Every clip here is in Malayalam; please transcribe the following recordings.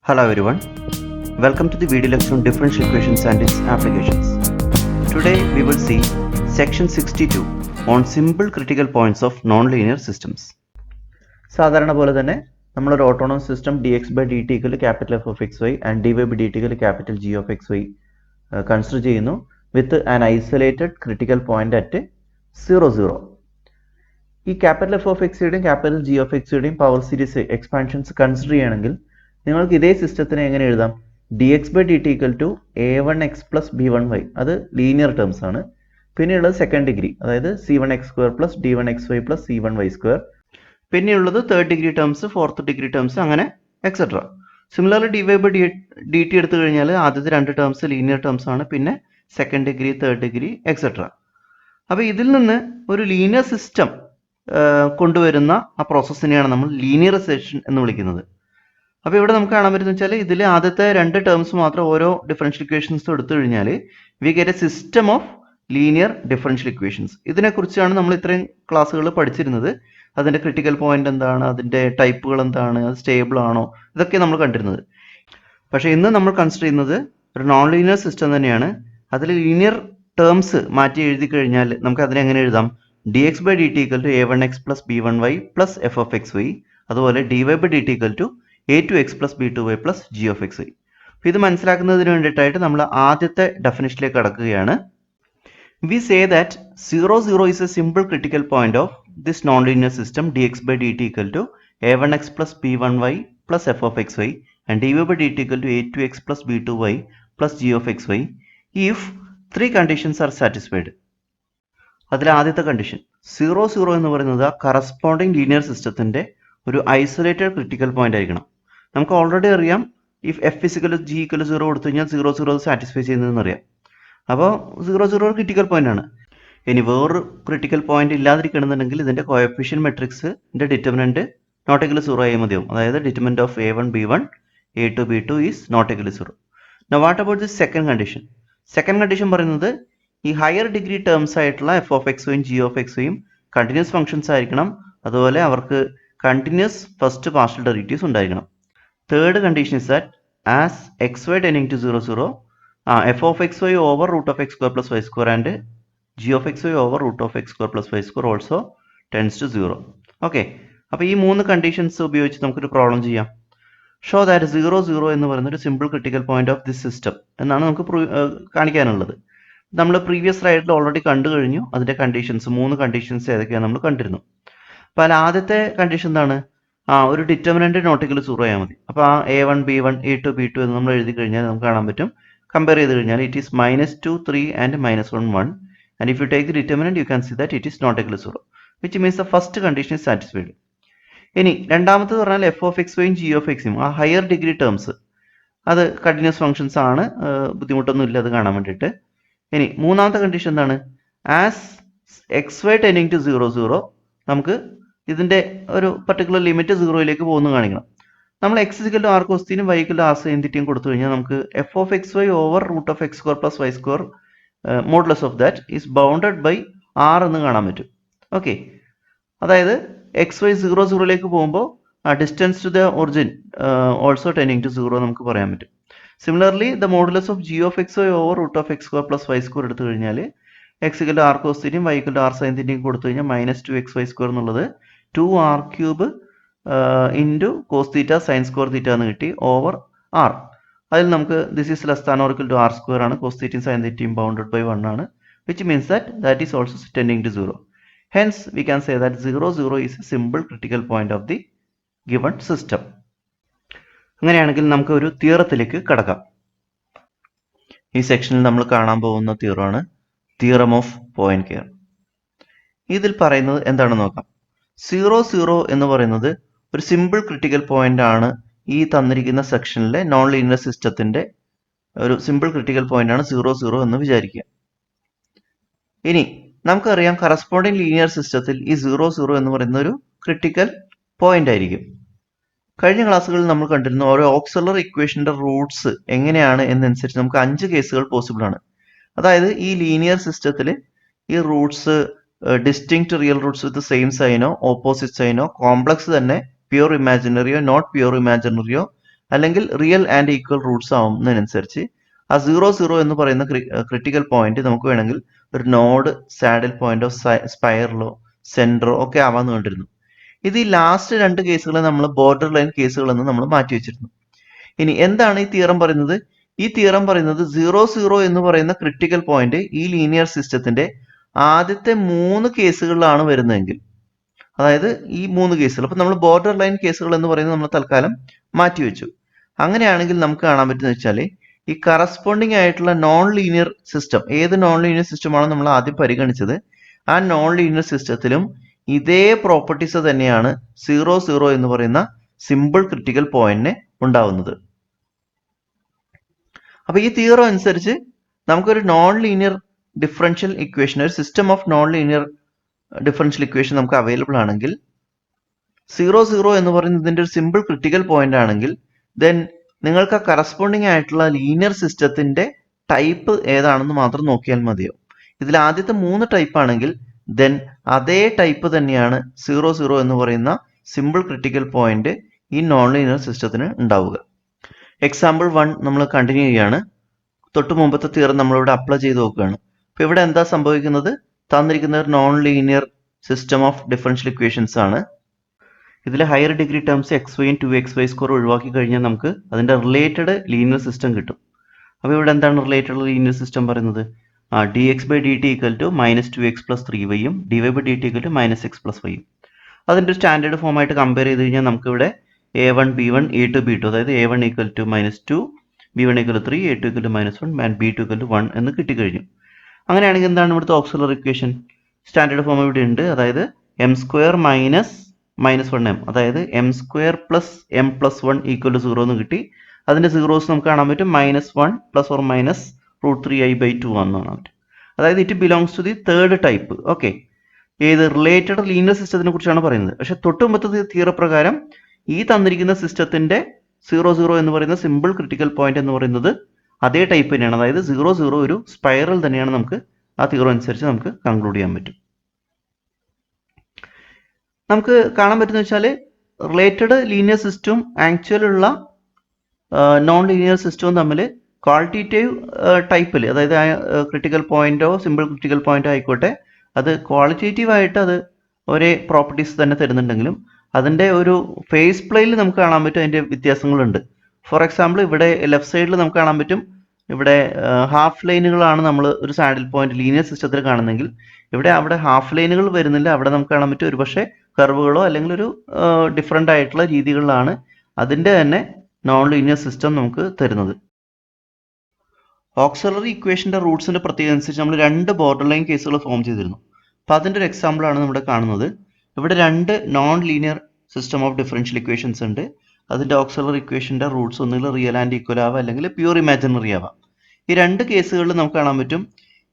Hello everyone, welcome to the video lecture on differential equations and its applications. Today we will see section 62 on simple critical points of nonlinear systems. സാധാരണ പോലെ തന്നെ നമ്മളൊരു autonomous system dx/dt capital F of xy and dy/dt capital G of xy consider ചെയ്യുന്നു with an isolated critical point at 0,0. ഈ ക്യാപിറ്റൽ F of xയുടെയും ക്യാപിറ്റൽ G of xയുടെയും പവർ സീരീസ് എക്സ്പാൻഷൻസ് കൺസിഡർ ചെയ്യണമെങ്കിൽ നിങ്ങൾക്ക് ഇതേ സിസ്റ്റത്തിനെ എങ്ങനെ എഴുതാം? dx/dt a1x plus b1y, അത് ലീനിയർ ടേംസ് ആണ്. പിന്നെയുള്ളത് സെക്കൻഡ് ഡിഗ്രി, അതായത് c1x² plus d1xy plus c1y². പിന്നെയുള്ളത് third degree terms, fourth degree terms, അങ്ങനെ എക്സെട്ര. സിമിലർലി dy/dt എടുത്തു കഴിഞ്ഞാൽ ആദ്യത്തെ രണ്ട് ടേംസ് ലീനിയർ ടേംസ് ആണ്, പിന്നെ second degree, third degree, etcetera. അപ്പോൾ ഇതിൽ നിന്ന് ഒരു ലീനിയർ സിസ്റ്റം കൊണ്ടുവരുന്ന ആ പ്രോസസ്സിനെയാണ് നമ്മൾ ലീനിയറൈസേഷൻ എന്ന് വിളിക്കുന്നത്. അപ്പോൾ ഇവിടെ നമുക്ക് കാണാൻ പറ്റുന്ന വെച്ചാൽ ഇതിൽ ആദ്യത്തെ രണ്ട് ടേംസ് മാത്രം ഓരോ ഡിഫറൻഷ്യൽ ഇക്വേഷൻസ് എടുത്തു കഴിഞ്ഞാൽ we get a system of linear differential equations. ഇതിനെക്കുറിച്ചാണ് നമ്മൾ ഇത്രയും ക്ലാസ്സുകൾ പഠിച്ചിരുന്നത്. അതിൻ്റെ ക്രിട്ടിക്കൽ പോയിന്റ് എന്താണ്, അതിൻ്റെ ടൈപ്പുകൾ എന്താണ്, അത് സ്റ്റേബിൾ ആണോ, ഇതൊക്കെ നമ്മൾ കണ്ടിരുന്നത്. പക്ഷേ ഇന്ന് നമ്മൾ കൺസിഡർ ചെയ്യുന്നത് ഒരു നോൺ ലീനിയർ സിസ്റ്റം തന്നെയാണ്. അതിൽ ലീനിയർ ടേംസ് മാറ്റി എഴുതി കഴിഞ്ഞാൽ നമുക്ക് അതിനെ എങ്ങനെ എഴുതാം? dx/dt a1x plus b1y plus f of xy, അതുപോലെ dy/dt a2x plus b2y plus g of xy. അപ്പോൾ ഇത് മനസ്സിലാക്കുന്നതിന് വേണ്ടിയിട്ടായിട്ട് നമ്മൾ ആദ്യത്തെ ഡെഫിനിഷനിലേക്ക് കടക്കുകയാണ്. We say that 0,0 is a simple critical point of this nonlinear system dx/dt a1x plus b1y plus f of xy and dy/dt a2x plus b2y plus g of xy if three conditions are satisfied. അതിൽ ആദ്യത്തെ കണ്ടീഷൻ 0,0 എന്ന് പറയുന്നത് ആ കറസ്പോണ്ടിങ് ലീനിയർ സിസ്റ്റത്തിൻ്റെ ഒരു ഐസൊലേറ്റഡ് ക്രിട്ടിക്കൽ പോയിന്റ് ആയിരിക്കണം. നമുക്ക് ഓൾറെഡി അറിയാം, if F is equal G equal 0 കൊടുത്തു കഴിഞ്ഞാൽ 0,0 സാറ്റിസ്ഫൈ ചെയ്യുന്നതെന്ന് അറിയാം. അപ്പോൾ 0,0 ക്രിട്ടിക്കൽ പോയിന്റ് ആണ്. ഇനി വേറൊരു ക്രിട്ടിക്കൽ പോയിന്റ് ഇല്ലാതിരിക്കണമെന്നുണ്ടെങ്കിൽ ഇതിൻ്റെ കോഎഫിഷ്യന്റ് മെട്രിക്സിൻ്റെ ഡിറ്റർമിനന്റ് നോട്ട് ഈക്വൽ 0 ആയി മതിയാവും. അതായത് determinant of a1 b1 a2 b2 is not equal 0. Now what about the second condition? Second condition പറയുന്നത് ഈ ഹയർ ഡിഗ്രി ടേംസ് ആയിട്ടുള്ള എഫ് ഓഫ് എക്സും ജി ഓഫ് എക്സും കണ്ടിന്യൂസ് ഫംഗ്ഷൻസ് ആയിരിക്കണം. അതുപോലെ അവർക്ക് കണ്ടിന്യൂസ് ഫസ്റ്റ് പാർഷ്യൽ ഡെറിവേറ്റീവ്സ് ഉണ്ടായിരിക്കണം. Third condition is that as xy tending to 0,0 f of xy over root of x² plus y² and g of xy over root of x² plus y² also tends to 0. Okay, അപ്പോൾ ഈ മൂന്ന് കണ്ടീഷൻസ് ഉപയോഗിച്ച് നമുക്കൊരു പ്രോബ്ലം ചെയ്യാം. ഷോ ദാറ്റ് 0,0 എന്ന് പറയുന്ന ഒരു simple critical point of this system എന്നാണ് നമുക്ക് കാണിക്കാനുള്ളത്. നമ്മൾ പ്രീവിയസ് സ്ലൈഡിൽ ഓൾറെഡി കണ്ടു കഴിഞ്ഞു അതിൻ്റെ കണ്ടീഷൻസ്. മൂന്ന് കണ്ടീഷൻസ് ഏതൊക്കെയാണ് നമ്മൾ കണ്ടിരുന്നു. അപ്പോൾ അതിൽ ആദ്യത്തെ കണ്ടീഷൻ എന്താണ്? ഒരു ഡിറ്റർമിനന്റ് നോട്ട് ഈക്വൽ 0 ആയാൽ മതി. അപ്പോൾ ആ a1 b1 a2 b2 എന്ന് നമ്മൾ എഴുതി കഴിഞ്ഞാൽ നമുക്ക് കാണാൻ പറ്റും, കമ്പയർ ചെയ്ത് കഴിഞ്ഞാൽ it is -2 3 and -1 1 and if you take the determinant you can see that it is not equal 0 which means the first condition is satisfied. ഇനി രണ്ടാമത്തേത് പറഞ്ഞാൽ എഫ് ഓഫ് എക്സും ജി ഓഫ് എക്സും ആ ഹയർ ഡിഗ്രി ടേംസ് അത് കണ്ടിന്യൂസ് ഫംഗ്ഷൻസ് ആണ്, ബുദ്ധിമുട്ടൊന്നും ഇല്ല അത് കാണാൻ വേണ്ടിയിട്ട്. ഇനി മൂന്നാമത്തെ കണ്ടീഷൻ എന്താണ്? ആസ് xy ടെൻഡിങ് ടു 0,0 നമുക്ക് ഇതിൻ്റെ ഒരു പർട്ടിക്കുലർ ലിമിറ്റ് 0യിലേക്ക് പോകുന്നു കാണിക്കണം. നമ്മൾ x r cosθയും y r sinθയും കൊടുത്തു കഴിഞ്ഞാൽ നമുക്ക് f of xy over root of x² plus y² modulus of that is bounded by r എന്ന് കാണാൻ പറ്റും. ഓക്കെ, അതായത് xy 0,0യിലേക്ക് പോകുമ്പോൾ distance to the origin also tending to 0 നമുക്ക് പറയാൻ പറ്റും. Similarly the modulus of g of xy over root of x² plus y² എടുത്തു കഴിഞ്ഞാൽ x r cosθയും y r sinθയും കൊടുത്തു കഴിഞ്ഞാൽ -2xy² എന്നുള്ളത് 2r³ into cos theta sine square theta എന്ന് കിട്ടി ഓവർ r. അതിൽ നമുക്ക് this is less than or equal to r² ആണ്. കോസ് തീറ്റയും സൈൻ തീറ്റയും ബൗണ്ടഡ് ബൈ 1 ആണ്, which means that is also tending to 0. Hence we can say that 0,0 is a simple critical point of the given system. അങ്ങനെയാണെങ്കിൽ നമുക്ക് ഒരു തിയറത്തിലേക്ക് കടക്കാം. ഈ സെക്ഷനിൽ നമ്മൾ കാണാൻ പോകുന്ന തിയറമാണ് തിയറം ഓഫ് പോയിൻകെയർ. ഇതിൽ പറയുന്നത് എന്താണെന്ന് നോക്കാം. 0,0 എന്ന് പറയുന്നത് ഒരു സിമ്പിൾ ക്രിട്ടിക്കൽ പോയിന്റ് ആണ്. ഈ തന്നിരിക്കുന്ന സെക്ഷനിലെ നോൺ ലീനിയർ സിസ്റ്റത്തിന്റെ ഒരു സിമ്പിൾ ക്രിട്ടിക്കൽ പോയിന്റ് ആണ് 0,0 എന്ന് വിചാരിക്കുക. ഇനി നമുക്കറിയാം കറസ്പോണ്ടിങ് ലീനിയർ സിസ്റ്റത്തിൽ ഈ 0,0 എന്ന് പറയുന്ന ഒരു ക്രിട്ടിക്കൽ പോയിന്റ് ആയിരിക്കും. കഴിഞ്ഞ ക്ലാസ്സുകളിൽ നമ്മൾ കണ്ടിരുന്ന ഓരോ ഓക്സിലറി ഇക്വേഷന്റെ റൂട്ട്സ് എങ്ങനെയാണ് എന്നനുസരിച്ച് നമുക്ക് 5 കേസുകൾ പോസിബിൾ ആണ്. അതായത് ഈ ലീനിയർ സിസ്റ്റത്തിൽ ഈ roots distinct real roots with same സൈനോ ഓപ്പോസിറ്റ് സൈനോ കോംപ്ലക്സ് തന്നെ പ്യൂർ ഇമാജിനറിയോ നോട്ട് പ്യൂർ ഇമാജിനറിയോ അല്ലെങ്കിൽ റിയൽ ആൻഡ് ഈക്വൽ റൂട്ട്സ് ആവുന്നതിനനുസരിച്ച് ആ 0 0 എന്ന് പറയുന്ന ക്രിട്ടിക്കൽ പോയിന്റ് നമുക്ക് വേണമെങ്കിൽ ഒരു നോഡ്, സാഡിൽ പോയിന്റോ, സ്പൈറലോ, സെന്ററോ ഒക്കെ ആവാന്ന് കണ്ടിരുന്നു. ഇത് ഈ ലാസ്റ്റ് രണ്ട് കേസുകളെ നമ്മൾ ബോർഡർ ലൈൻ കേസുകൾ എന്ന് നമ്മൾ മാറ്റി വെച്ചിരുന്നു. ഇനി എന്താണ് ഈ തിയറം പറയുന്നത്? ഈ തിയറം പറയുന്നത് 0 0 എന്ന് പറയുന്ന ക്രിട്ടിക്കൽ പോയിന്റ് ഈ ലീനിയർ സിസ്റ്റത്തിന്റെ ആദ്യത്തെ 3 കേസുകളിലാണ് വരുന്നതെങ്കിൽ, അതായത് ഈ 3 കേസുകൾ, അപ്പൊ നമ്മൾ ബോർഡർ ലൈൻ കേസുകൾ എന്ന് പറയുന്നത് നമ്മൾ തൽക്കാലം മാറ്റിവെച്ചു. അങ്ങനെയാണെങ്കിൽ നമുക്ക് കാണാൻ പറ്റുന്ന വെച്ചാൽ ഈ കറസ്പോണ്ടിങ് ആയിട്ടുള്ള നോൺ ലീനിയർ സിസ്റ്റം, ഏത് നോൺ ലീനിയർ സിസ്റ്റമാണോ നമ്മൾ ആദ്യം പരിഗണിച്ചത്, ആ നോൺ ലീനിയർ സിസ്റ്റത്തിലും ഇതേ പ്രോപ്പർട്ടീസ് തന്നെയാണ് 0 0 എന്ന് പറയുന്ന സിമ്പിൾ ക്രിട്ടിക്കൽ പോയിന്റിന് ഉണ്ടാവുന്നത്. അപ്പൊ ഈ തിയറം അനുസരിച്ച് നമുക്കൊരു നോൺ ലീനിയർ ഡിഫറൻഷ്യൽ ഇക്വേഷൻ, ഒരു system of non linear differential equation നമുക്ക് അവൈലബിൾ ആണെങ്കിൽ 0 0 എന്ന് പറയുന്നത് ഇതിന്റെ ഒരു സിമ്പിൾ ക്രിട്ടിക്കൽ പോയിന്റ് ആണെങ്കിൽ, ദെൻ നിങ്ങൾക്ക് ആ കറസ്പോണ്ടിങ് ആയിട്ടുള്ള ലീനിയർ സിസ്റ്റത്തിന്റെ ടൈപ്പ് ഏതാണെന്ന് മാത്രം നോക്കിയാൽ മതിയാവും. ഇതിൽ ആദ്യത്തെ 3 ടൈപ്പ് ആണെങ്കിൽ ദെൻ അതേ ടൈപ്പ് തന്നെയാണ് 0 0 എന്ന് പറയുന്ന സിമ്പിൾ ക്രിട്ടിക്കൽ പോയിന്റ് ഈ നോൺ ലീനിയർ സിസ്റ്റത്തിന് ഉണ്ടാവുക. എക്സാമ്പിൾ 1 നമ്മൾ കണ്ടിന്യൂ ചെയ്യാണ്. തൊട്ട് മുമ്പത്തെ തിയറം നമ്മളിവിടെ അപ്ലൈ ചെയ്ത് നോക്കുകയാണ്. അപ്പൊ ഇവിടെ എന്താ സംഭവിക്കുന്നത്? തന്നിരിക്കുന്ന ഒരു non linear system of differential equations ആണ്. ഇതിലെ ഹയർ ഡിഗ്രി ടേംസ് എക്സ് വൈയും 2xy സ്ക്വയർ ഒഴിവാക്കി കഴിഞ്ഞാൽ നമുക്ക് അതിന്റെ റിലേറ്റഡ് ലീനിയർ സിസ്റ്റം കിട്ടും. അപ്പോൾ ഇവിടെ എന്താണ് റിലേറ്റഡ് ലീനിയർ സിസ്റ്റം പറയുന്നത്? dx/dt = -2x + 3y യും dy/dt = -x + y യും. അതിന്റെ സ്റ്റാൻഡേർഡ് ഫോം ആയിട്ട് കമ്പയർ ചെയ്ത് കഴിഞ്ഞാൽ നമുക്ക് ഇവിടെ a1 b1 a2 b2, അതായത് a1 = -2, b1 = 3, a2 = -1 and b2 = 1 എന്ന് കിട്ടിക്കഴിഞ്ഞു. അങ്ങനെയാണെങ്കിൽ എന്താണ് ഇവിടുത്തെ ഓക്സിലറി ഇക്വേഷൻ? സ്റ്റാൻഡേർഡ് ഫോം ഇവിടെ ഉണ്ട്, അതായത് m² - -1m, അതായത് m² + m + 1 = 0 എന്ന് കിട്ടി. അതിന്റെ സീറോസ് നമുക്ക് കാണാൻ പറ്റും -1 ± √3i/2 ആണെന്ന് കാണാൻ പറ്റും. അതായത് it belongs to the third type. Okay, ഏത് റിലേറ്റഡ് ലീനിയർ സിസ്റ്റത്തിനെ കുറിച്ചാണ് പറയുന്നത്. പക്ഷെ തൊട്ടുമുമ്പത്തെ തിയറി പ്രകാരം ഈ തന്നിരിക്കുന്ന സിസ്റ്റത്തിന്റെ 0 0 എന്ന് പറയുന്ന സിമ്പിൾ ക്രിട്ടിക്കൽ പോയിന്റ് എന്ന് പറയുന്നത് അതേ ടൈപ്പ് തന്നെയാണ്, അതായത് 0 0 ഒരു സ്പൈറൽ തന്നെയാണ്. നമുക്ക് ആ തിയറി അനുസരിച്ച് നമുക്ക് കൺക്ലൂഡ് ചെയ്യാൻ പറ്റും. നമുക്ക് കാണാൻ പറ്റുന്ന വെച്ചാൽ റിലേറ്റഡ് ലീനിയർ സിസ്റ്റവും ആക്ച്വൽ ഉള്ള നോൺ ലീനിയർ സിസ്റ്റവും തമ്മിൽ ക്വാളിറ്റേറ്റീവ് ടൈപ്പിൽ, അതായത് ക്രിട്ടിക്കൽ പോയിന്റോ സിമ്പിൾ ക്രിട്ടിക്കൽ പോയിന്റോ ആയിക്കോട്ടെ, അത് ക്വാളിറ്റേറ്റീവ് ആയിട്ട് അത് ഒരേ പ്രോപ്പർട്ടീസ് തന്നെ തരുന്നുണ്ടെങ്കിലും അതിന്റെ ഒരു ഫേസ് പ്ലെയിനിൽ നമുക്ക് കാണാൻ പറ്റും അതിന്റെ വ്യത്യാസങ്ങളുണ്ട്. ഫോർ എക്സാമ്പിൾ ഇവിടെ ലെഫ്റ്റ് സൈഡിൽ നമുക്ക് കാണാൻ പറ്റും, ഇവിടെ ഹാഫ് ലൈനുകളാണ് നമ്മൾ ഒരു സാഡിൽ പോയിന്റ് ലീനിയർ സിസ്റ്റത്തിൽ കാണുന്നെങ്കിൽ അവിടെ ഹാഫ് ലൈനുകൾ വരുന്നില്ല. അവിടെ നമുക്ക് കാണാൻ പറ്റും ഒരുപക്ഷെ കർവുകളോ അല്ലെങ്കിൽ ഒരു ഡിഫറെൻ്റ് ആയിട്ടുള്ള രീതികളിലാണ് അതിന്റെ തന്നെ നോൺ ലീനിയർ സിസ്റ്റം നമുക്ക് തരുന്നത്. ഓക്സിലറി ഇക്വേഷന്റെ റൂട്ട്സിന്റെ പ്രത്യേകത അനുസരിച്ച് നമ്മൾ 2 ബോർഡർ ലൈൻ കേസുകൾ ഫോം ചെയ്തിരുന്നു. അപ്പോൾ അതിന്റെ ഒരു എക്സാമ്പിൾ ആണ് ഇവിടെ കാണുന്നത്. ഇവിടെ 2 non linear system of differential equations ഉണ്ട്. അതിന്റെ ഓക്സിലറി ഇക്വേഷന്റെ റൂട്ട്സ് ഒന്നുകിൽ റിയൽ ആൻഡ് ഈക്വൽ ആവാം, അല്ലെങ്കിൽ പ്യൂർ ഇമാജിനറി ആവാം. ഈ 2 കേസുകളിൽ നമുക്ക് കാണാൻ പറ്റും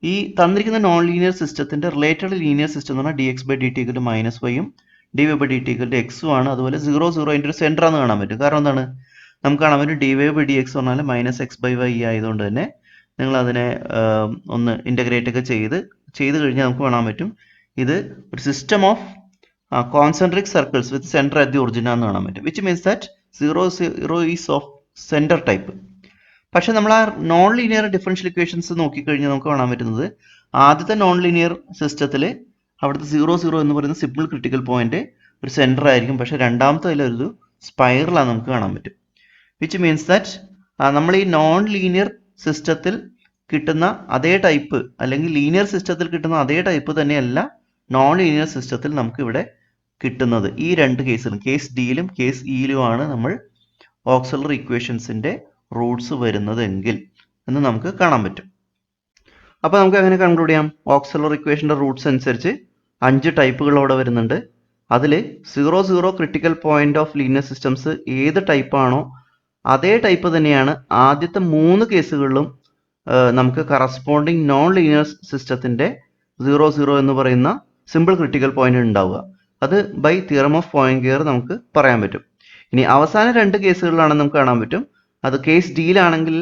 ഈ തന്നിരിക്കുന്ന നോൺ ലീനിയർ സിസ്റ്റത്തിന്റെ റിലേറ്റഡ് ലീനിയർ സിസ്റ്റം എന്ന് പറഞ്ഞാൽ dx/dt = -y യും dy/dt = x ഉം ആണ്. അതുപോലെ 0 0 അതിന്റെ ഒരു സെന്റർ ആണെന്ന് കാണാൻ പറ്റും. കാരണം എന്താണ്? നമുക്ക് കാണാൻ പറ്റും dy/dx പറഞ്ഞാൽ -x/y ആയതുകൊണ്ട് തന്നെ നിങ്ങൾ അതിനെ ഒന്ന് ഇന്റഗ്രേറ്റ് ഒക്കെ ചെയ്ത് കഴിഞ്ഞാൽ നമുക്ക് കാണാൻ പറ്റും ഇത് ഒരു system of concentric circles with centre at the origin ആണെന്ന് കാണാൻ പറ്റും. Which means that 0 0 is of centre type. പക്ഷെ നമ്മൾ ആ നോൺ ലീനിയർ ഡിഫറൻഷ്യൽ ഇക്വേഷൻസ് നോക്കിക്കഴിഞ്ഞാൽ നമുക്ക് കാണാൻ പറ്റുന്നത് ആദ്യത്തെ നോൺ ലീനിയർ സിസ്റ്റത്തിൽ അവിടുത്തെ 0 0 എന്ന് പറയുന്ന സിമ്പിൾ ക്രിട്ടിക്കൽ പോയിന്റ് ഒരു സെന്റർ ആയിരിക്കും. പക്ഷെ രണ്ടാമത്തെ ഒരു സ്പൈറലാണ് നമുക്ക് കാണാൻ പറ്റും. വിച്ച് മീൻസ് ദാറ്റ് നമ്മൾ ഈ നോൺ ലീനിയർ സിസ്റ്റത്തിൽ കിട്ടുന്ന അതേ ടൈപ്പ്, അല്ലെങ്കിൽ ലീനിയർ സിസ്റ്റത്തിൽ കിട്ടുന്ന അതേ ടൈപ്പ് തന്നെയല്ല നോൺ ലീനിയർ സിസ്റ്റത്തിൽ നമുക്ക് ഇവിടെ കിട്ടുന്നത്. ഈ 2 കേസിലും, കേസ് ഡിയിലും കേസ് ഇയിലുമാണ് നമ്മൾ ഓക്സിലറി ഇക്വേഷൻസിന്റെ റൂട്ട്സ് വരുന്നത് എങ്കിൽ എന്ന് നമുക്ക് കാണാൻ പറ്റും. അപ്പോൾ നമുക്ക് അങ്ങനെ കൺക്ലൂഡ് ചെയ്യാം. ഓക്സിലറി ഇക്വേഷന്റെ റൂട്ട്സ് അനുസരിച്ച് 5 ടൈപ്പുകൾ അവിടെ വരുന്നുണ്ട്. അതിൽ 0 0 critical point of linear systems ഏത് ടൈപ്പാണോ അതേ ടൈപ്പ് തന്നെയാണ് ആദ്യത്തെ 3 കേസുകളിലും നമുക്ക് കറസ്പോണ്ടിങ് നോൺ ലീനിയർ സിസ്റ്റത്തിന്റെ 0 0 എന്ന് പറയുന്ന സിമ്പിൾ ക്രിട്ടിക്കൽ പോയിന്റ് ഉണ്ടാവുക. അത് ബൈ തിയറം ഓഫ് പോയിൻകിയർ നമുക്ക് പറയാൻ പറ്റും. ഇനി അവസാന 2 കേസുകളിലാണെന്ന് നമുക്ക് കാണാൻ പറ്റും. അത് കേസ് ഡിയിലാണെങ്കിൽ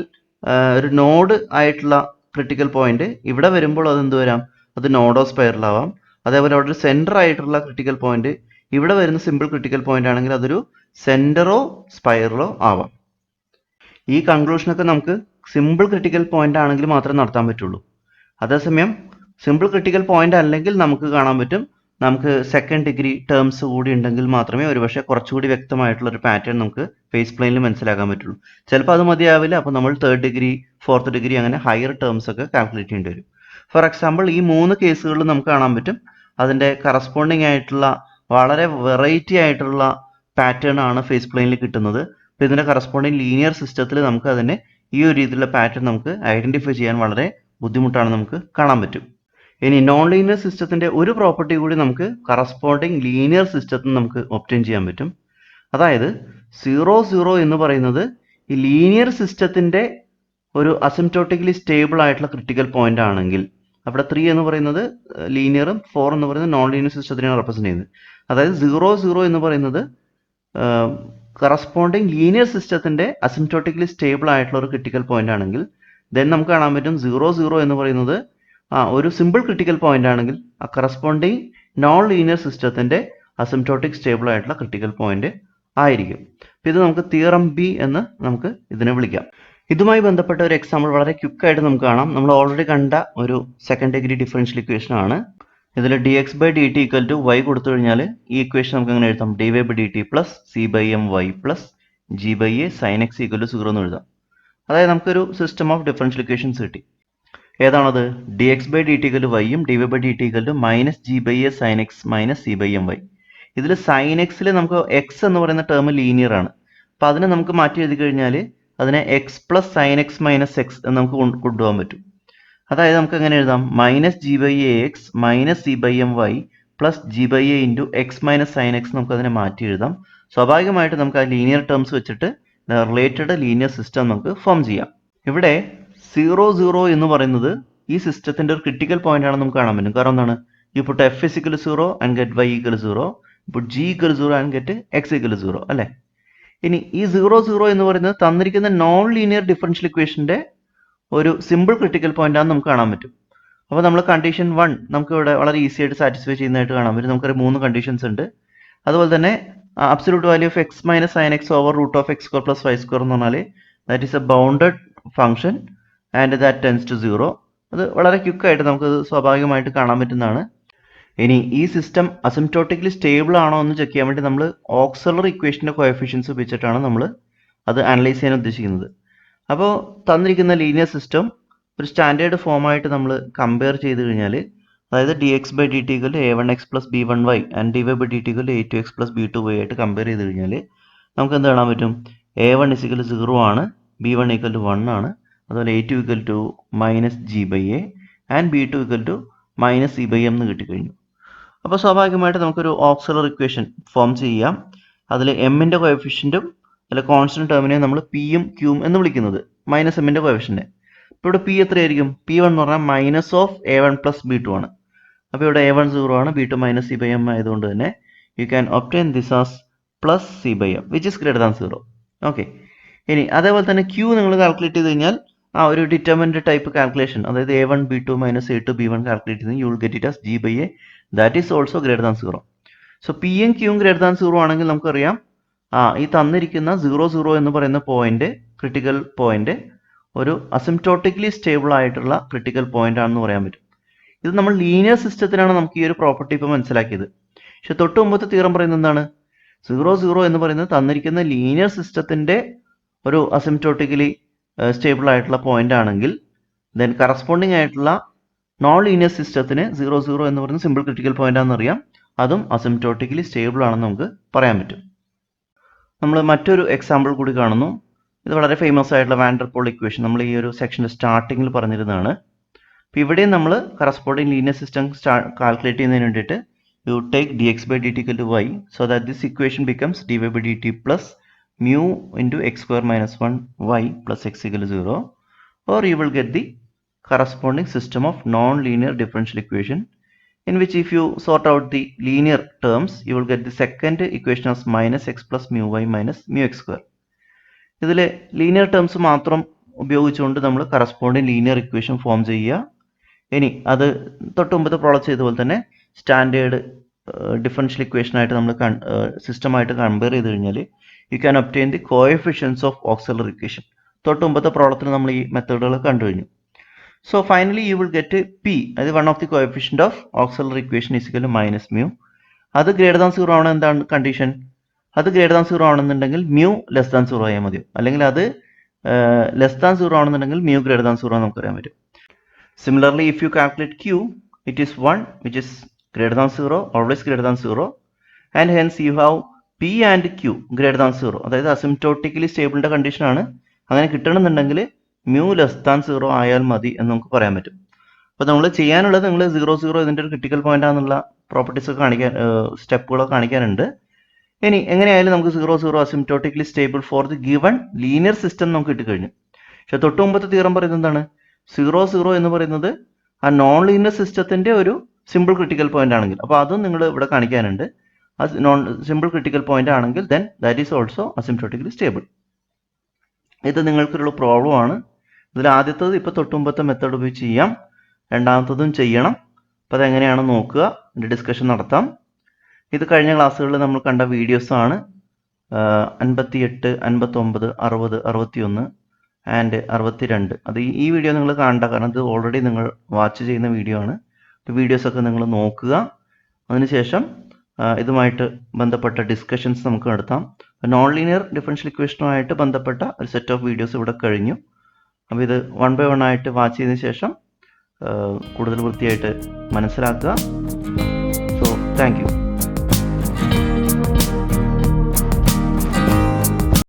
ഒരു നോഡ് ആയിട്ടുള്ള ക്രിട്ടിക്കൽ പോയിന്റ് ഇവിടെ വരുമ്പോൾ അത് എന്ത് വരാം? അത് നോഡോ സ്പൈറൽ ആവാം. അതേപോലെ അവിടെ ഒരു സെന്റർ ആയിട്ടുള്ള ക്രിട്ടിക്കൽ പോയിന്റ് ഇവിടെ വരുന്ന സിമ്പിൾ ക്രിട്ടിക്കൽ പോയിന്റ് ആണെങ്കിൽ അതൊരു സെന്ററോ സ്പൈറലോ ആവാം. ഈ കൺക്ലൂഷനൊക്കെ നമുക്ക് സിമ്പിൾ ക്രിട്ടിക്കൽ പോയിന്റ് ആണെങ്കിൽ മാത്രമേ നടത്താൻ പറ്റുള്ളൂ. അതേസമയം സിമ്പിൾ ക്രിട്ടിക്കൽ പോയിന്റ് അല്ലെങ്കിൽ നമുക്ക് കാണാൻ പറ്റും, നമുക്ക് സെക്കൻഡ് ഡിഗ്രി ടേംസ് കൂടി ഉണ്ടെങ്കിൽ മാത്രമേ ഒരുപക്ഷെ കുറച്ചുകൂടി വ്യക്തമായിട്ടുള്ള ഒരു പാറ്റേൺ നമുക്ക് ഫേസ് പ്ലെയിനിൽ മനസ്സിലാക്കാൻ പറ്റുള്ളൂ. ചിലപ്പോൾ അത് മതിയാവില്ല. അപ്പോൾ നമ്മൾ തേർഡ് ഡിഗ്രി, ഫോർത്ത് ഡിഗ്രി അങ്ങനെ ഹയർ ടേംസ് ഒക്കെ കാൽക്കുലേറ്റ് ചെയ്യേണ്ടി വരും. ഫോർ എക്സാമ്പിൾ, ഈ 3 കേസുകളിൽ നമുക്ക് കാണാൻ പറ്റും അതിൻ്റെ കറസ്പോണ്ടിങ് ആയിട്ടുള്ള വളരെ വെറൈറ്റി ആയിട്ടുള്ള പാറ്റേൺ ആണ് ഫേസ് പ്ലെയിനിൽ കിട്ടുന്നത്. അപ്പോൾ ഇതിൻ്റെ കറസ്പോണ്ടിങ് ലീനിയർ സിസ്റ്റത്തിൽ നമുക്ക് അതിനെ ഈ ഒരു രീതിയിലുള്ള പാറ്റേൺ നമുക്ക് ഐഡന്റിഫൈ ചെയ്യാൻ വളരെ ബുദ്ധിമുട്ടാണ് നമുക്ക് കാണാൻ പറ്റും. ഇനി നോൺ ലീനിയർ സിസ്റ്റത്തിന്റെ ഒരു പ്രോപ്പർട്ടി കൂടി നമുക്ക് കറസ്പോണ്ടിങ് ലീനിയർ സിസ്റ്റത്തിൽ നമുക്ക് ഒബ്റ്റെയിൻ ചെയ്യാൻ പറ്റും. അതായത് 0 എന്ന് പറയുന്നത് ഈ ലീനിയർ സിസ്റ്റത്തിന്റെ ഒരു അസിംപ്റ്റോട്ടിക്കലി സ്റ്റേബിൾ ആയിട്ടുള്ള ക്രിട്ടിക്കൽ പോയിന്റ് ആണെങ്കിൽ, അവിടെ 3 എന്ന് പറയുന്നത് ലീനിയറും 4 എന്ന് പറയുന്നത് നോൺ ലീനിയർ സിസ്റ്റത്തിനെയാണ് റെപ്രസെന്റ് ചെയ്യുന്നത്. അതായത് 0 എന്ന് പറയുന്നത് കറസ്പോണ്ടിങ് ലീനിയർ സിസ്റ്റത്തിന്റെ അസിംപ്റ്റോട്ടിക്കലി സ്റ്റേബിൾ ആയിട്ടുള്ള ഒരു ക്രിട്ടിക്കൽ പോയിന്റ് ആണെങ്കിൽ, ദെൻ നമുക്ക് കാണാൻ പറ്റും 0 എന്ന് പറയുന്നത് ഒരു സിമ്പിൾ ക്രിട്ടിക്കൽ പോയിന്റ് ആണെങ്കിൽ ആ കറസ്പോണ്ടിങ് നോൺ ലീനിയർ സിസ്റ്റത്തിന്റെ അസിംപ്റ്റോട്ടിക് സ്റ്റേബിൾ ആയിട്ടുള്ള ക്രിട്ടിക്കൽ പോയിന്റ് ആയിരിക്കും. ഇത് നമുക്ക് തിയറം ബി എന്ന് നമുക്ക് ഇതിനെ വിളിക്കാം. ഇതുമായി ബന്ധപ്പെട്ട ഒരു എക്സാമ്പിൾ വളരെ ക്വിക്കായിട്ട് നമുക്ക് കാണാം. നമ്മൾ ഓൾറെഡി കണ്ട ഒരു സെക്കൻഡ് ഡിഗ്രി ഡിഫറൻഷ്യൽ ഇക്വേഷൻ ആണ്. ഇതിൽ dx/dt ഈക്വൽ ടു y കൊടുത്തു കഴിഞ്ഞാൽ ഈ ഇക്വേഷൻ നമുക്ക് എങ്ങനെ എഴുതാം? dy/dt plus c/my plus g/a sin x equal to 0 എന്ന് എഴുതാം. അതായത് നമുക്കൊരു സിസ്റ്റം ഓഫ് ഡിഫറൻഷ്യൽ ഇക്വേഷൻസ് കിട്ടി. ഏതാണത്? dx/dt ഈക്വൽ ടു y യും dy/dt equal to minus g/a sin x minus c/my. ഇതിൽ sin x നമുക്ക് x എന്ന് പറയുന്ന ടേം ലീനിയർ ആണ്. അപ്പോൾ അതിനെ നമുക്ക് മാറ്റി എഴുതി കഴിഞ്ഞാൽ അതിനെ x plus sine X minus X എന്ന് നമുക്ക് കൊണ്ടുപോകാൻ പറ്റും. അതായത് നമുക്ക് എങ്ങനെ എഴുതാം? Minus g/ax minus c/my plus g/a into X minus sine X നമുക്ക് അതിനെ മാറ്റി എഴുതാം. സ്വാഭാവികമായിട്ട് നമുക്ക് ആ ലീനിയർ ടേംസ് വെച്ചിട്ട് റിലേറ്റഡ് ലീനിയർ സിസ്റ്റം നമുക്ക് ഫോം ചെയ്യാം. ഇവിടെ 0 എന്ന് പറയുന്നത് ഈ സിസ്റ്റത്തിന്റെ ഒരു ക്രിട്ടിക്കൽ പോയിന്റ് ആണെന്ന് നമുക്ക് കാണാൻ പറ്റും. കാരണം എന്താണ്? You put f is equal to 0 and get y equal to 0, put g equal to 0 and get x equal to 0 അല്ലേ? ഇനി ഈ 0 എന്ന് പറയുന്നത് തന്നിരിക്കുന്ന നോൺ ലീനിയർ ഡിഫറൻഷ്യൽ ഇക്വേഷന്റെ ഒരു സിമ്പിൾ ക്രിട്ടിക്കൽ പോയിന്റ് ആണെന്ന് നമുക്ക് കാണാൻ പറ്റും. അപ്പോൾ നമ്മൾ കണ്ടീഷൻ 1 നമുക്ക് ഇവിടെ വളരെ ഈസി ആയിട്ട് സാറ്റിസ്ഫൈ ചെയ്യുന്നതായിട്ട് കാണാൻ പറ്റും. നമുക്കൊരു 3 കണ്ടീഷൻസ് ഉണ്ട്. അതുപോലെ തന്നെ absolute value of x minus sine x over root of x square plus y square എന്ന് പറഞ്ഞാൽ that is a bounded function and that tends to 0. അത് വളരെ ക്വിക്കായിട്ട് നമുക്കത് സ്വാഭാവികമായിട്ട് കാണാൻ പറ്റുന്നതാണ്. ഇനി ഈ സിസ്റ്റം അസിംപ്റ്റോട്ടിക്കലി സ്റ്റേബിൾ ആണോ എന്ന് ചെക്ക് ചെയ്യാൻ വേണ്ടി നമ്മൾ ഓക്സിലറി ഇക്വേഷൻ്റെ കോഎഫിഷ്യൻസ് ഉപയോഗിച്ചിട്ടാണ് നമ്മൾ അത് അനലൈസ് ചെയ്യാൻ ഉദ്ദേശിക്കുന്നത്. അപ്പോൾ തന്നിരിക്കുന്ന ലീനിയർ സിസ്റ്റം ഒരു സ്റ്റാൻഡേർഡ് ഫോമായിട്ട് നമ്മൾ കമ്പയർ ചെയ്ത് കഴിഞ്ഞാൽ, അതായത് dx/dt equal to a1x plus b1y and dy/dt equal to a2x plus b2y ആയിട്ട് കമ്പയർ ചെയ്ത് കഴിഞ്ഞാൽ നമുക്ക് എന്ത് കാണാൻ പറ്റും? a1 ഈക്വൽ ടു 0 ആണ്, b1 ഈക്വൽ ടു 1 ആണ്, അതുപോലെ a2 equal to minus g/a and b2 equal to minus c/m എന്ന് കിട്ടിക്കഴിഞ്ഞു. അപ്പോൾ സ്വാഭാവികമായിട്ട് നമുക്കൊരു ഓക്സിലറി ഇക്വേഷൻ ഫോം ചെയ്യാം. അതിൽ എമ്മിൻ്റെ കോഎഫിഷ്യൻറ്റും അതിൽ കോൺസ്റ്റന്റ് ടേമിനെ നമ്മൾ പിയും ക്യൂയും എന്ന് വിളിക്കുന്നത്, മൈനസ് എമ്മിൻ്റെ കോഎഫിഷ്യൻ്റ്. ഇപ്പോൾ ഇവിടെ പി എത്രയായിരിക്കും? p1 എന്ന് പറഞ്ഞാൽ minus of a1 plus b2 ആണ്. അപ്പോൾ ഇവിടെ a1 0 ആണ്, b2 മൈനസ് c/m ആയതുകൊണ്ട് തന്നെ U can obtain this as plus c/m which is greater than 0. Okay. ഇനി അതേപോലെ തന്നെ ക്യൂ നിങ്ങൾ കാൽക്കുലേറ്റ് ചെയ്ത് കഴിഞ്ഞാൽ ഒരു ഡിറ്റർമിനന്റ് ടൈപ്പ് കാൽക്കുലേഷൻ, അതായത് a1 b2 minus a2 b1 calculate ചെയ്ത് you will get it as g/a that is also greater than 0. So പിയും ക്യൂയും ഗ്രേറ്റർ ദാൻ 0 ആണെങ്കിൽ നമുക്കറിയാം ഈ തന്നിരിക്കുന്ന 0 എന്ന് പറയുന്ന പോയിന്റ്, ക്രിട്ടിക്കൽ പോയിന്റ് ഒരു അസിംപ്റ്റോട്ടിക്കലി സ്റ്റേബിൾ ആയിട്ടുള്ള ക്രിട്ടിക്കൽ പോയിന്റ് ആണെന്ന് പറയാൻ പറ്റും. ഇത് നമ്മൾ ലീനിയർ സിസ്റ്റത്തിനാണ് നമുക്ക് ഈ ഒരു പ്രോപ്പർട്ടി ഇപ്പോൾ മനസ്സിലാക്കിയത്. പക്ഷെ തൊട്ട് മുമ്പത്തെ തിയറം പറയുന്നത് എന്താണ്? 0 എന്ന് പറയുന്നത് തന്നിരിക്കുന്ന ലീനിയർ സിസ്റ്റത്തിന്റെ ഒരു അസിംപ്റ്റോട്ടിക്കലി സ്റ്റേബിൾ ആയിട്ടുള്ള പോയിന്റ് ആണെങ്കിൽ ദെൻ കറസ്പോണ്ടിങ് ആയിട്ടുള്ള നോൺ ലീനിയർ സിസ്റ്റത്തിന് 0 എന്ന് പറയുന്നത് സിമ്പിൾ ക്രിട്ടിക്കൽ പോയിന്റ് ആണെന്ന് അറിയാം. അതും അസിംപ്റ്റോട്ടിക്കലി സ്റ്റേബിൾ ആണെന്ന് നമുക്ക് പറയാൻ പറ്റും. നമ്മൾ മറ്റൊരു എക്സാമ്പിൾ കൂടി കാണുന്നു. ഇത് വളരെ ഫേമസ് ആയിട്ടുള്ള വാൻ ഡെർ പോൾ ഇക്വേഷൻ നമ്മൾ ഈ ഒരു സെക്ഷൻ്റെ സ്റ്റാർട്ടിങ്ങിൽ പറഞ്ഞിരുന്നതാണ്. അപ്പോൾ ഇവിടെയും നമ്മൾ കറസ്പോണ്ടിങ് ലീനിയർ സിസ്റ്റം കാൽക്കുലേറ്റ് ചെയ്യുന്നതിന് വേണ്ടിയിട്ട് you take dx/dt equal to y so that this equation becomes dy/dt plus mu into x square minus 1 y plus x equal to 0, or you will get the corresponding system of non-linear differential equation in which if you sort out the linear terms you will get the second equation as minus x plus mu y minus mu x square. ഇതിൽ ലീനിയർ ടേംസ് മാത്രം ഉപയോഗിച്ചുകൊണ്ട് നമ്മൾ കറസ്പോണ്ടിങ് ലീനിയർ ഇക്വേഷൻ ഫോം ചെയ്യുക. ഇനി അത് തൊട്ട് മുമ്പത്തെ പ്രോബ്ലം ചെയ്ത പോലെ തന്നെ സ്റ്റാൻഡേർഡ് ഡിഫറൻഷ്യൽ ഇക്വേഷനായിട്ട് നമ്മൾ സിസ്റ്റമായിട്ട് കമ്പയർ ചെയ്ത് കഴിഞ്ഞാൽ you can obtain the coefficients of auxiliary equation. തൊട്ട് മുമ്പത്തെ പ്രോബ്ലത്തിൽ നമ്മൾ ഈ മെത്തേഡുകൾ കണ്ടു കഴിഞ്ഞു. So finally you will get P, അത് one of the coefficient of auxiliary equation equal to minus mu. അത് ഗ്രേറ്റർ ദാൻ 0 ആണ്. എന്താണ് കണ്ടീഷൻ? അത് ഗ്രേറ്റർ ദാൻ 0 ആണെന്നുണ്ടെങ്കിൽ മ്യൂ ലെസ് ദാൻ 0 ആയാൽ മതി, അല്ലെങ്കിൽ അത് ലെസ് ദാൻ 0 ആണെന്നുണ്ടെങ്കിൽ മ്യൂ ഗ്രേറ്റർ ദാൻ 0 നമുക്ക് അറിയാൻ പറ്റും. Similarly, if you calculate q, it is 1, which is greater than 0, always greater than 0, and hence you have p and q greater than 0. അതായത് അസിംപ്റ്റോട്ടിക്കലി സ്റ്റേബിളിന്റെ കണ്ടീഷൻ ആണ്. അങ്ങനെ കിട്ടണമെന്നുണ്ടെങ്കിൽ മ്യൂ ലെസ് ദാൻ 0 ആയാൽ മതി എന്ന് നമുക്ക് പറയാൻ പറ്റും. അപ്പോൾ നമ്മൾ ചെയ്യാനുള്ളത്, നിങ്ങൾ 0 0 ഇതിന്റെ ഒരു ക്രിട്ടിക്കൽ പോയിന്റ് ആണെന്നുള്ള പ്രോപ്പർട്ടീസ് ഒക്കെ കാണിക്കാൻ, സ്റ്റെപ്പുകളൊക്കെ കാണിക്കാനുണ്ട്. ഇനി എങ്ങനെയായാലും നമുക്ക് 0 0 asymptotically stable for the given linear system നമുക്ക് കിട്ടിക്കഴിഞ്ഞു. പക്ഷെ തൊട്ട് മുമ്പത്തെ തിയറം പറയുന്നത് എന്താണ്? 0 0 എന്ന് പറയുന്നത് ആ നോൺ ലീനിയർ സിസ്റ്റത്തിന്റെ ഒരു സിമ്പിൾ ക്രിട്ടിക്കൽ പോയിന്റ് ആണെങ്കിൽ, അപ്പോൾ അതും നിങ്ങൾ ഇവിടെ കാണിക്കാനുണ്ട്. ആ നോൺ സിമ്പിൾ ക്രിട്ടിക്കൽ പോയിന്റ് ആണെങ്കിൽ then that is also asymptotically stable. ഇത് നിങ്ങൾക്കൊരു പ്രോബ്ലം ആണ്. ഇതിൽ ആദ്യത്തത് ഇപ്പോൾ തൊട്ട് മുമ്പത്തെ മെത്തേഡ് ഉപയോഗിച്ച് ചെയ്യാം, രണ്ടാമത്തതും ചെയ്യണം. അപ്പോൾ അതെങ്ങനെയാണെന്ന് നോക്കുക, ഇതിൻ്റെ ഡിസ്കഷൻ നടത്താം. ഇത് കഴിഞ്ഞ ക്ലാസ്സുകളിൽ നമ്മൾ കണ്ട വീഡിയോസാണ്. 58, 59, 60, 61 ആൻഡ് 62. അത് ഈ വീഡിയോ നിങ്ങൾ കാണണ്ട, കാരണം ഇത് ഓൾറെഡി നിങ്ങൾ വാച്ച് ചെയ്യുന്ന വീഡിയോ ആണ്. വീഡിയോസൊക്കെ നിങ്ങൾ നോക്കുക. അതിനുശേഷം ഇതുമായിട്ട് ബന്ധപ്പെട്ട ഡിസ്കഷൻസ് നമുക്ക് നടത്താം. നോൺ ലീനിയർ ഡിഫറൻഷ്യൽ ഇക്വേഷനുമായിട്ട് ബന്ധപ്പെട്ട ഒരു സെറ്റ് ഓഫ് വീഡിയോസ് ഇവിടെ കഴിഞ്ഞു. അപ്പോൾ ഇത് 1 by 1 ആയിട്ട് വാച്ച് ചെയ്തതിന് ശേഷം കൂടുതൽ വൃത്തിയായിട്ട് മനസ്സിലാക്കുക. So thank you.